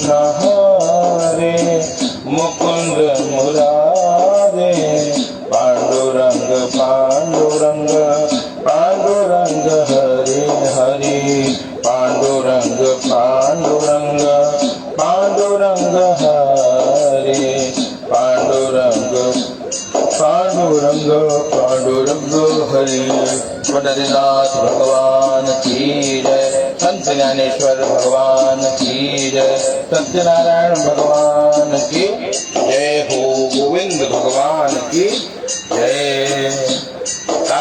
कृष्ण हरे मुकुंद मुरारे पांडुरंग पांडुरंग पांडुरंग हरे हरे पांडुरंग पांडुरंग पांडुरंग हरे पांडुरंग पांडुरंग पांडुरंग हरे। बद्रीनाथ भगवान की जय, संत ज्ञानेश्वर भगवान की जय, सत्यनारायण भगवान की जय हो, गोविंद भगवान की जय।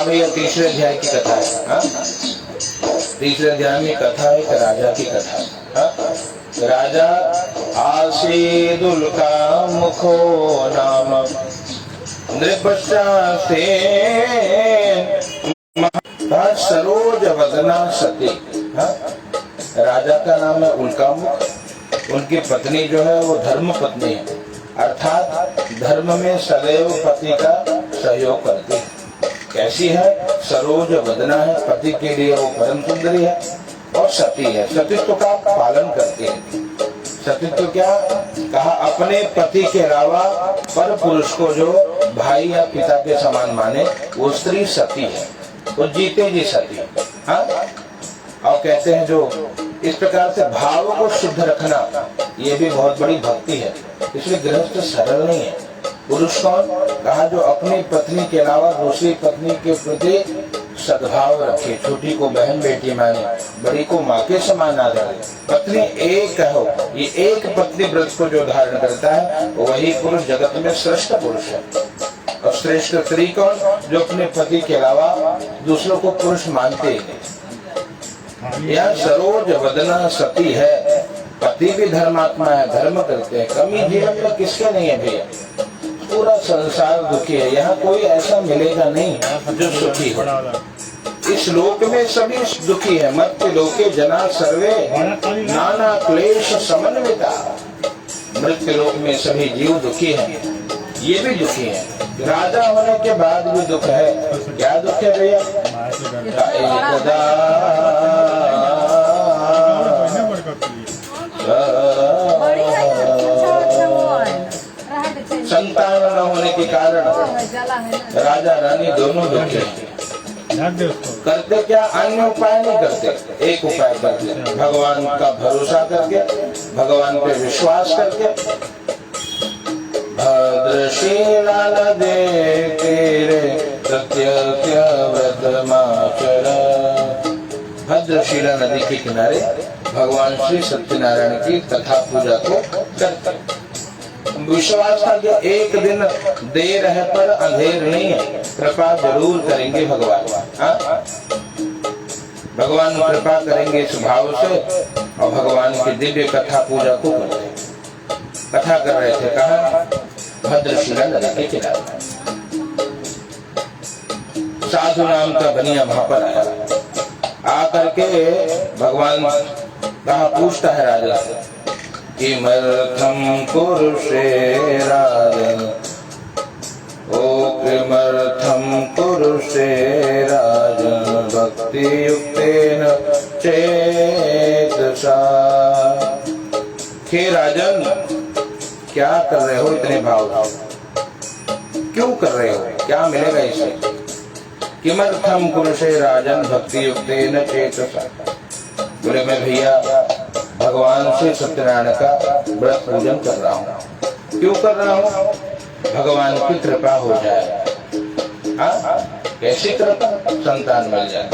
भैया तीसरे अध्याय की कथा है। तीसरे अध्याय में कथा है, एक राजा की कथा है। राजा आशीदुल का मुखो नाम नृपशासेन सरोज वदना सती। राजा का नाम है उल्का मुख, उनकी पत्नी जो है वो धर्म पत्नी है, अर्थात धर्म में सदैव पति का सहयोग करती है। कैसी है? सरोज वदना है, पति के लिए वो परम सुंदरी है, और सती है, सतीत्व का पालन करती है। सतीत्व क्या कहा? अपने पति के अलावा पर पुरुष को जो भाई या पिता के समान माने, वो स्त्री सती है, वो जीते जी सती। और कहते हैं जो इस प्रकार से भाव को शुद्ध रखना, ये भी बहुत बड़ी भक्ति है। इसलिए गृहस्थ सरल नहीं है। पुरुष कौन? कहा जो अपनी पत्नी के अलावा दूसरी पत्नी के प्रति सद्भाव रखे, छोटी को बहन बेटी माने, बड़ी को माँ के समान आदर। पत्नी एक हो, ये एक पत्नी व्रत को जो धारण करता है, वही पुरुष जगत में श्रेष्ठ पुरुष है। और श्रेष्ठ स्त्री कौन? जो अपने पति के अलावा दूसरों को पुरुष मानते ही नहीं। यह सरोज वदना सती है, पति भी धर्मात्मा है, धर्म करते हैं। कमी जीवन में किसके नहीं है भैया? पूरा संसार दुखी है, यहाँ कोई ऐसा मिलेगा नहीं जो सुखी हो। इस लोक में सभी दुखी है। मर्त्य लोके जना सर्वे नाना क्लेश समन्विता। मृत्यु लोक में सभी जीव दुखी हैं, ये भी दुखी हैं। राजा होने के बाद भी दुख है। क्या दुख है भैया? संतान न होने के कारण राजा रानी दोनों दुखी हैं। करते क्या? अन्य उपाय नहीं करते, एक उपाय करते, भगवान का भरोसा करके, भगवान पे विश्वास करके। भद्रशीलाल दे तेरे सत्य व्रत माचर। भद्रशीला नदी के किनारे भगवान श्री सत्यनारायण की कथा पूजा को करते। विश्वास था कि एक दिन देर है पर अंधेर नहीं है, कृपा जरूर करेंगे भगवान। भगवान कृपा करेंगे इस भाव से, और भगवान की दिव्य कथा पूजा को करते। कथा कर रहे थे, कहा? भद्रशिला नदी के किनारे। साधु नाम का बनिया वहां पर आया, आकर के भगवान कहा, पूछता है राजा से, किमर्थम कुरुषे राजन, ओ किमर्थम कुरुषे राजन भक्ति युक्तेन चेतसा। हे राजन, क्या कर रहे हो इतने भाव? क्यों कर रहे हो? क्या मिलेगा इससे? किमर्थम कुरुषे राजन भक्ति युक्तेन चेतसा। बोले मैं भैया भगवान श्री सत्यनारायण का व्रत पूजन कर रहा हूँ। क्यों कर रहा हूँ? भगवान की कृपा हो जाए। कैसी कृपा? संतान मिल जाए।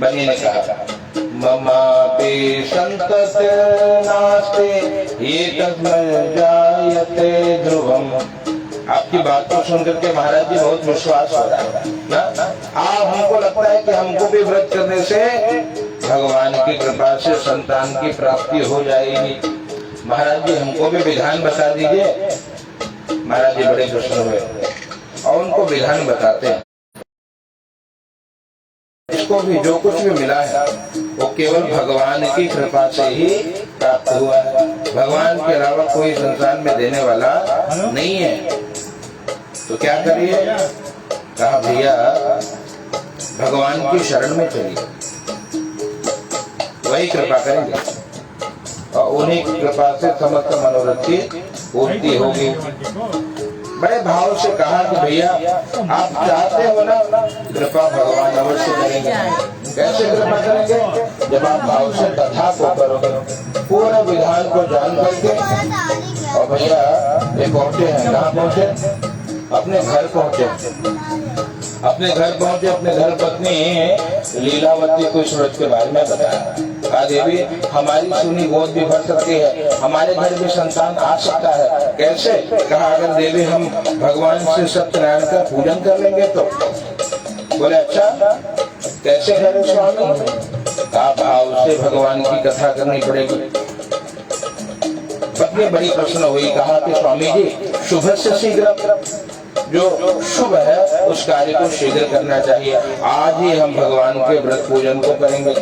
बनी ने कहा, ममापि संतति नास्ति ये तस्मै जायते ध्रुवम। आपकी बात को सुनकर के महाराज जी बहुत विश्वास हो रहा है ना? आप हमको लगता है कि हमको भी व्रत करने से भगवान की कृपा से संतान की प्राप्ति हो जाएगी। महाराज जी हमको भी विधान बता दीजिए। महाराज जी बड़े प्रसन्न हुए और उनको विधान बताते हैं। इसको भी जो कुछ भी मिला है वो केवल भगवान की कृपा से ही प्राप्त हुआ है। भगवान के अलावा कोई संसार में देने वाला नहीं है। तो क्या करिए? कहा भैया भगवान की शरण में चलिए, वही कृपा करेंगे। और उन्हीं की कृपा से समस्त मनोरथ की पूर्ति होगी। बड़े भाव से कहा कि भैया आप चाहते हो ना, कृपा भगवान अवश्य करेंगे। कैसे कृपा करेंगे? जब आप भाव से कथा को करोगे, पूरे विधान को जान करके। और भैया ये पहुंचे हैं, कहाँ पहुंचे? अपने घर पहुंचे। अपने घर पहुंचे, अपने घर पत्नी लीलावती को इस व्रत के बारे में बताया। कहा देवी हमारी सुनी गोद भी भर सकती है, हमारे घर भी संतान आ सकता है। कैसे? कहा अगर देवी हम भगवान श्री सत्यनारायण का पूजन कर लेंगे तो। बोले अच्छा कैसे करें स्वामी? कहा भाव से भगवान की कथा करनी पड़ेगी। पत्नी बड़ी प्रसन्न हुई। कहा कि स्वामी जी शुभ से शीघ्र, जो शुभ है उस कार्य को शीघ्र करना चाहिए। आज ही हम भगवान के व्रत पूजन को करेंगे।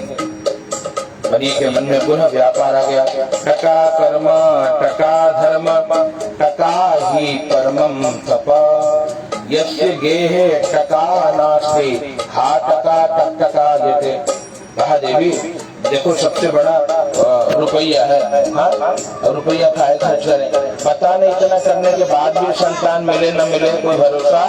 बनी के मन में पुनः व्यापार आ गया। टका कर्म टका धर्म टका ही परमम तप, यस्य गेहे टका नास्ति हा टका टक टका देते। कहा देवी देखो सबसे बड़ा रुपया है, हाँ रुपया खाए खर्च करें, पता नहीं इतना करने के बाद भी संतान मिले न मिले कोई भरोसा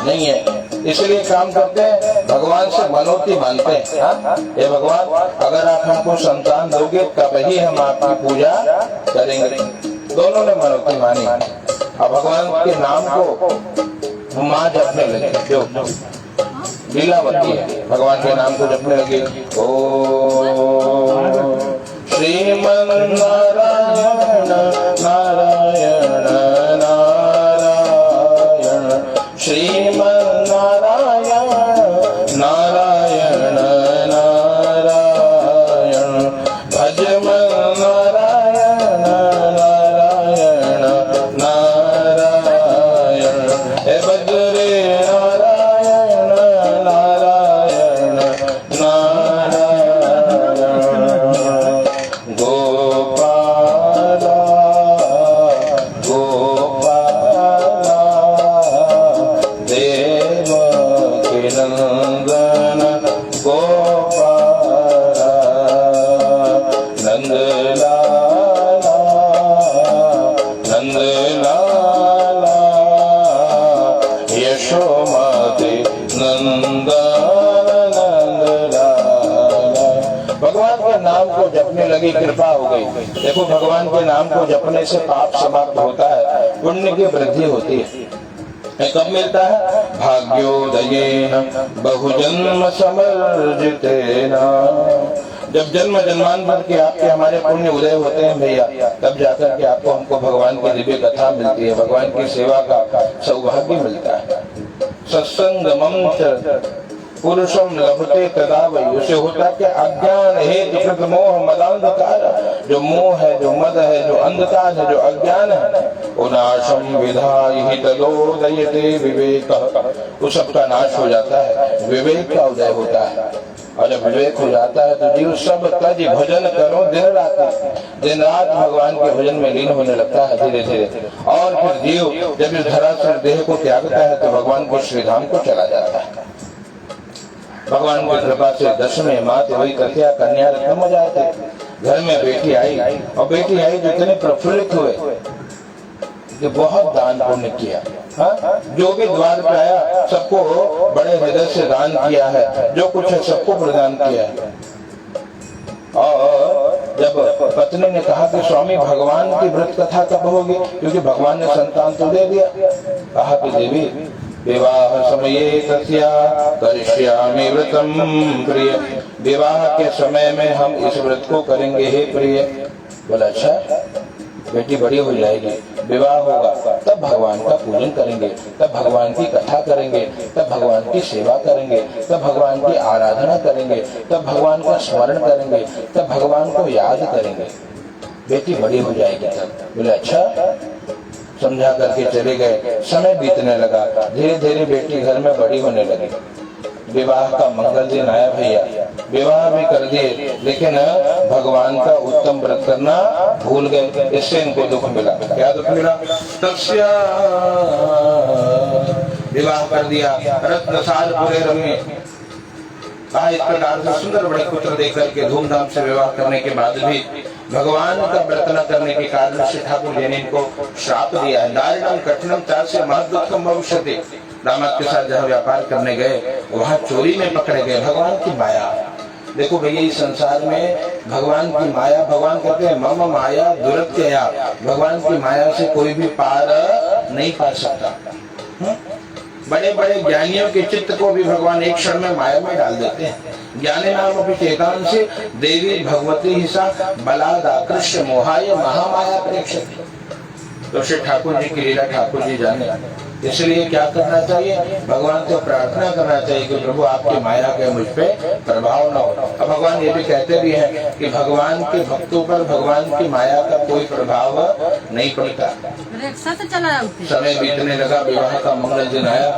नहीं है। इसलिए काम करते हैं, भगवान से मनोती मानते हैं। हाँ ये भगवान अगर आप हमको संतान दोगे तब ही हम आपकी पूजा करेंगे। दोनों ने मनोती मानी। अब भगवान के नाम को माँ जपने लगे। जो लीलावती है भगवान के नाम को जपने लगे। ओम श्रीमन नारायण नारायण नारायण, श्रीमन नारायण नारायण नारायण, भजमन नारायण नारायण नारायण, हे बजरे लगी। कृपा हो गई। देखो भगवान के नाम को जपने से पाप समाप्त होता है, पुण्य की वृद्धि होती है। कब मिलता है? भाग्योदयेन बहुजन्म समर्जितेन, जब जन्म जन्मांतर के आपके हमारे पुण्य उदय होते हैं भैया, तब जाकर के आपको हमको भगवान की दिव्य कथा मिलती है, भगवान की सेवा का सौभाग्य मिलता है। सत्संगमं च पुरुषम लभते तदा वही, उसे होता क्या? अज्ञान हेतु मोह मदांधकार, जो मोह है, जो मद है, जो अंधकार है, जो अज्ञान है, उनाशम विधाहि तदोदयते विवेक, उस सबका नाश हो जाता है, विवेक का उदय होता है। और जब विवेक हो जाता है तो जीव सब तज भजन करो दिन रात भगवान के भजन में लीन होने लगता है धीरे धीरे। और फिर जीव जब इस धरातल देह को त्यागता है तो भगवान को श्रीधाम को चला जाता है। भगवान की कृपा से दशमें मात वही कन्या कन्या रत्न हो जाते। घर में बेटी आई और बेटी आई जो इतने प्रफुल्लित हुए कि बहुत दान पुण्य किया। हाँ? जो भी द्वार पे आया सबको बड़े हृदय से दान किया है, जो कुछ है सबको प्रदान किया है। और जब पत्नी ने कहा कि स्वामी भगवान की व्रत कथा कब होगी, क्योंकि भगवान ने संतान तो दे दिया। कहा कि देवी विवाह समये तस्या करिष्यामि व्रतम प्रिय, विवाह के समय में हम इस व्रत को करेंगे हे प्रिय। बोला अच्छा बेटी बड़ी हो जाएगी, विवाह होगा तब भगवान का पूजन करेंगे, तब भगवान की कथा करेंगे, तब भगवान की सेवा करेंगे, तब भगवान की आराधना करेंगे, तब भगवान का स्मरण करेंगे, तब भगवान को याद करेंगे। बेटी बड़ी हो जाएगी तब। बोले अच्छा, समझा करके चले गए। समय बीतने लगा, धीरे धीरे बेटी घर में बड़ी होने लगी। विवाह का मंगल दिन आया भैया, विवाह भी कर दिए, लेकिन भगवान का उत्तम व्रत करना भूल गए। इससे इनको दुख मिला। क्या दुख मिला? तस्या विवाह कर दिया रत्नसार पूरे रम्य। इस प्रकार से सुंदर बड़े पुत्र देकर के धूमधाम से विवाह करने के बाद भी भगवान का व्रत न करने के कारण श्री ठाकुर जी ने इनको श्राप दिया है। दारिणम कठिनम चास्य महदुःखम भविष्यति। दामाद के साथ जहाँ व्यापार करने गए वहां चोरी में पकड़े गए। भगवान की माया, देखो भैया इस संसार में भगवान की माया, भगवान कहते हैं मम माया दुरत्यया, भगवान की माया से कोई भी पार नहीं पा सकता। बड़े बड़े ज्ञानियों के चित्त को भी भगवान एक क्षण में माया में डाल देते हैं। ज्ञाने नाम अपनी चेतांसी देवी भगवती हिसा बलाद आकृष्य मोहाय महामाया प्रेक्षते। तो श्री ठाकुर जी की लीला ठाकुर जी जाने, इसलिए क्या करना चाहिए, भगवान से प्रार्थना करना चाहिए कि प्रभु आपकी माया के मुझ पे प्रभाव न हो। अब भगवान ये भी कहते भी हैं कि भगवान के भक्तों पर भगवान की माया का कोई प्रभाव नहीं पड़ता। समय बीतने लगा, विवाह का मंगल दिन आया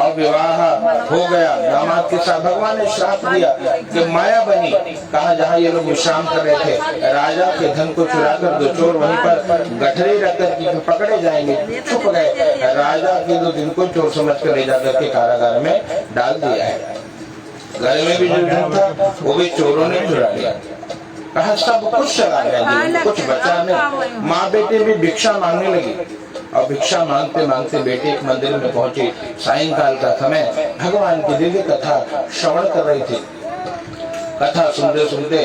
और विवाह हो गया दामाद के साथ। भगवान ने श्राप दिया कि माया बनी, कहा जहाँ ये लोग विश्राम कर रहे थे राजा के धन को चुराकर दो चोर वहीं पर गठरी रखकर पकड़े जाएंगे, छुप गए। राजा के दो दिन को चोर समझ कर ले जाकर के कारागार में डाल दिया है। घर में भी जो धन था वो भी चोरों ने चुरा लिया। कहा सब कुछ चला गया, कुछ बचा नहीं। माँ बेटे भी भिक्षा मांगने लगी और भिक्षा मांगते मांगते बेटी एक मंदिर में पहुंची। सायंकाल का समय भगवान की दिव्य कथा श्रवण कर रही थी। कथा सुनते सुनते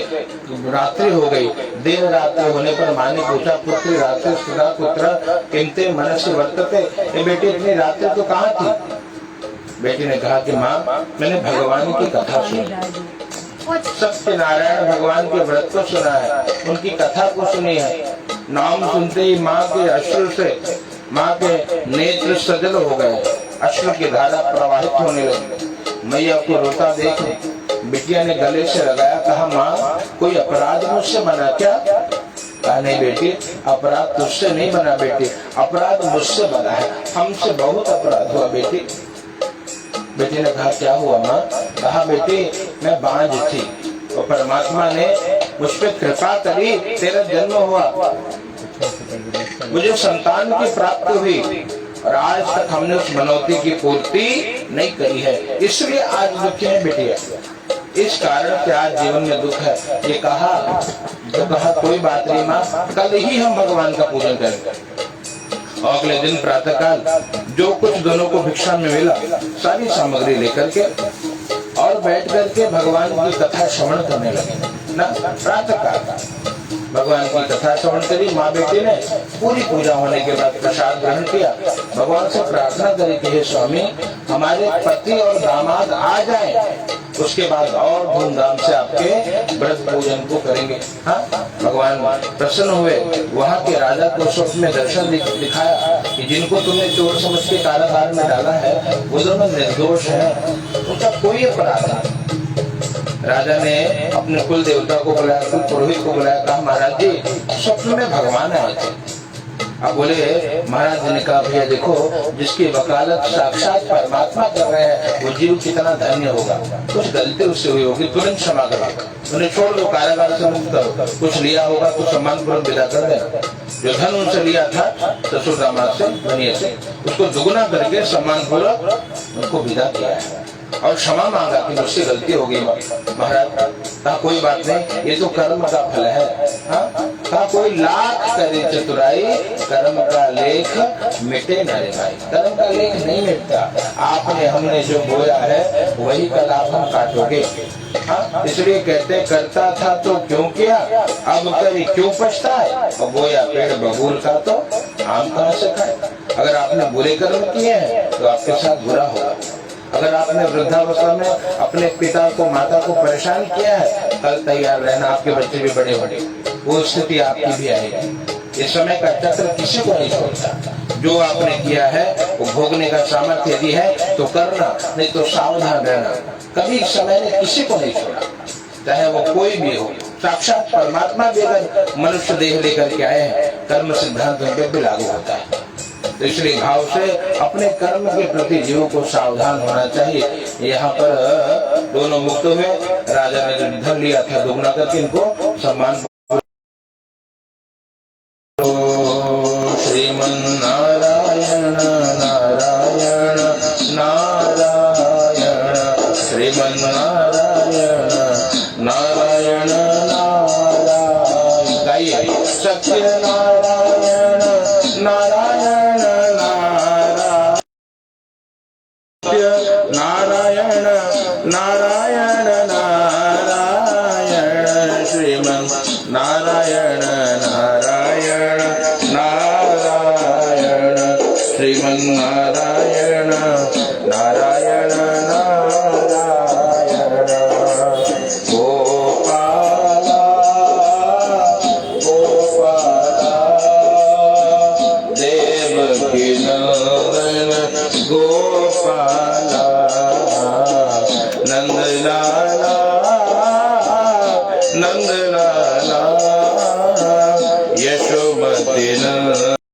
रात्रि हो गई। देर रात्रि होने पर माँ ने पूछा, पुत्री रात्रि सुधा पुत्र किंते मनस्य वर्तते, ये बेटी इतनी रात्रि तो कहाँ थी। बेटी ने कहा कि माँ मैंने भगवान की कथा सुनी, सत्य नारायण भगवान के व्रत को सुना है, उनकी कथा को सुनी है। नाम सुनते ही माँ के अश्रु से माँ के नेत्र सजल हो गए, अश्रु की धारा प्रवाहित होने लगी। मैया को रोता देख बिटिया ने गले से लगाया, कहा माँ कोई अपराध मुझसे बना क्या। कहा नहीं बेटी, अपराध तुझसे नहीं बना बेटी, अपराध मुझसे बना है, हमसे बहुत अपराध हुआ बेटी। बेटी ने कहा क्या हुआ माँ। कहा बेटी मैं बांझ थी और परमात्मा ने मुझ पे कृपा करी, तेरा जन्म हुआ, मुझे संतान की प्राप्ति हुई और आज तक हमने उस मनौती की पूर्ति नहीं करी है, इसलिए आज दुखी है बेटिया। इस कारण से आज जीवन में दुख है। ये कहा तो कहा कोई बात नहीं माँ, कल ही हम भगवान का पूजन करेंगे। और अगले दिन प्रातःकाल जो कुछ दोनों को भिक्षा में मिला सारी सामग्री लेकर के और बैठ करके भगवान की कथा श्रवण करने लगे ना। प्रातःकाल भगवान की कथा श्रवण करी। माँ बेटी ने पूरी पूजा होने के बाद प्रसाद ग्रहण किया। भगवान से प्रार्थना करी कि हे स्वामी हमारे पति और दामाद आ जाएं, उसके बाद और धूमधाम से आपके व्रत पूजन को करेंगे। हाँ भगवान प्रसन्न हुए। वहाँ के राजा को स्वप्न में दर्शन दिखाया कि जिनको तुमने चोर समझ के कारागार में डाला है वो दोनों निर्दोष है, उनका कोई अपराध नहीं। राजा ने अपने कुल देवता को बुलाया, कुल पुरोहित को बुलाया, कहा महाराज जी स्वप्न में भगवान आए थे। अब बोले महाराज ने कहा भैया देखो जिसकी वकालत साक्षात परमात्मा कर रहे हैं वो जीव कितना धन्य होगा। कुछ गलती उससे हुई होगी तुरंत क्षमा करो, उन्हें छोड़ दो, कारागार से मुक्त करो। कुछ लिया होगा तो सम्मान पूर्वक विदा कर दे। जो धन उनसे लिया था ससुर दामाद से बनिए से उसको दुगुना करके सम्मान पूर्वक उनको विदा किया है और क्षमा मांगा कि मुझसे गलती हो गई महाराज। कहा कोई बात नहीं, ये तो कर्म का फल है। कहा कोई लाख करे चतुराई कर्म का लेख मिटे न रे भाई। कर्म का लेख नहीं मिटता, आपने हमने जो बोया है वही कल आप हम काटोगे। इसलिए कहते करता था तो क्यों किया, अब करी क्यों पछताए, और बोया पेड़ बबूल का तो आम कहाँ से खाए। अगर आपने बुरे कर्म किए हैं तो आपके साथ बुरा होगा। अगर आपने वृद्धावस्था में अपने पिता को माता को परेशान किया है कल तैयार रहना, आपके बच्चे भी बड़े बड़े, वो स्थिति आपकी भी आएगी। इस समय का चक्र किसी को नहीं छोड़ता। जो आपने किया है वो भोगने का सामर्थ्य यदि है तो करना, नहीं तो सावधान रहना। कभी समय ने किसी को नहीं छोड़ा, चाहे वो कोई भी हो। साक्षात परमात्मा भी अगर मनुष्य देह लेकर के आए हैं कर्म सिद्धांत उनके भी लागू होता है। तो इसलिए भाव से अपने कर्म के प्रति जीव को सावधान होना चाहिए। यहाँ पर दोनों मुक्त हुए। राजा ने जो धन लिया था दुगना करके इनको सम्मान। श्रीमन नारायण नारायण नारायण श्रीमन नारायण नारायण नारायण सत्य नारायण नारायण नारायण नारायण नारायण नारायण श्रीमन नारायण नारायण नारायण श्रीमन नारायण नारायण नारायण गोपाला गोपाला देवकी नंदन गोपाला नंदलाला नंदलाला यशोमती नंदन